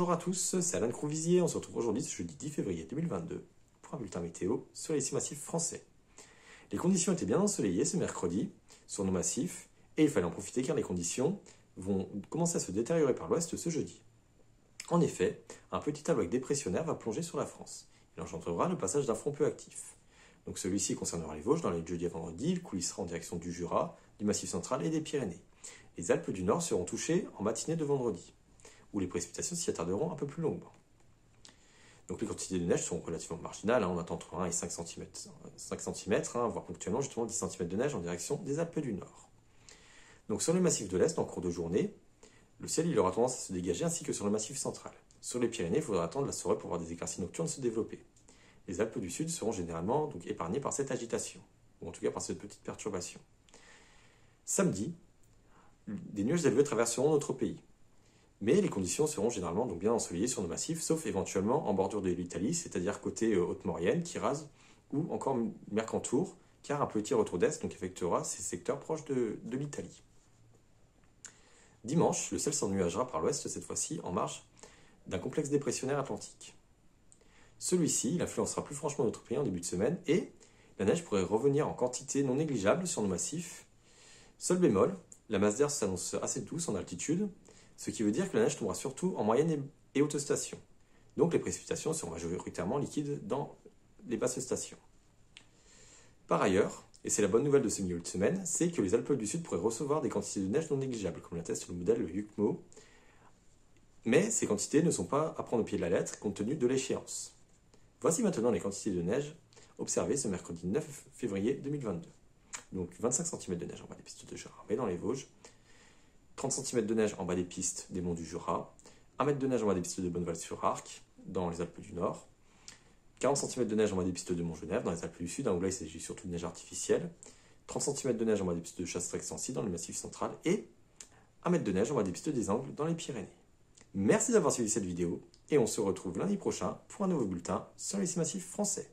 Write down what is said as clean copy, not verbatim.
Bonjour à tous, c'est Alain Cronvisier. On se retrouve aujourd'hui ce jeudi 10 février 2022 pour un bulletin météo sur les 6 massifs français. Les conditions étaient bien ensoleillées ce mercredi sur nos massifs et il fallait en profiter car les conditions vont commencer à se détériorer par l'ouest ce jeudi. En effet, un petit tableau dépressionnaire va plonger sur la France. Il engendrera le passage d'un front peu actif. Donc celui-ci concernera les Vosges dans les jeudi à vendredi, il coulissera en direction du Jura, du Massif central et des Pyrénées. Les Alpes du Nord seront touchées en matinée de vendredi, où les précipitations s'y attarderont un peu plus longuement. Donc les quantités de neige sont relativement marginales, on attend entre 1 et 5 cm, voire ponctuellement justement 10 cm de neige en direction des Alpes du Nord. Donc sur le massif de l'Est, en cours de journée, le ciel il aura tendance à se dégager ainsi que sur le massif central. Sur les Pyrénées, il faudra attendre la soirée pour voir des éclaircies nocturnes se développer. Les Alpes du Sud seront généralement donc épargnées par cette agitation, ou en tout cas par cette petite perturbation. Samedi, des nuages élevés traverseront notre pays. Mais les conditions seront généralement donc bien ensoleillées sur nos massifs, sauf éventuellement en bordure de l'Italie, c'est-à-dire côté Haute-Maurienne, Kiraz, ou encore Mercantour, car un petit retour d'est donc affectera ces secteurs proches de l'Italie. Dimanche, le ciel s'ennuagera par l'ouest, cette fois-ci en marge d'un complexe dépressionnaire atlantique. Celui-ci, il influencera plus franchement notre pays en début de semaine, et la neige pourrait revenir en quantité non négligeable sur nos massifs. Seul bémol, la masse d'air s'annonce assez douce en altitude, ce qui veut dire que la neige tombera surtout en moyenne et haute station. Donc les précipitations seront majoritairement liquides dans les basses stations. Par ailleurs, et c'est la bonne nouvelle de ce milieu de semaine, c'est que les Alpes du Sud pourraient recevoir des quantités de neige non négligeables, comme l'atteste le modèle UCMO. Mais ces quantités ne sont pas à prendre au pied de la lettre compte tenu de l'échéance. Voici maintenant les quantités de neige observées ce mercredi 9 février 2022. Donc 25 cm de neige en bas des pistes de Jura et dans les Vosges, 30 cm de neige en bas des pistes des monts du Jura, 1 mètre de neige en bas des pistes de Bonneval-sur-Arc dans les Alpes du Nord, 40 cm de neige en bas des pistes de Montgenèvre dans les Alpes du Sud, où là il s'agit surtout de neige artificielle, 30 cm de neige en bas des pistes de Chastres-Excency dans le Massif central et 1 mètre de neige en bas des pistes des Angles dans les Pyrénées. Merci d'avoir suivi cette vidéo et on se retrouve lundi prochain pour un nouveau bulletin sur les 6 massifs français.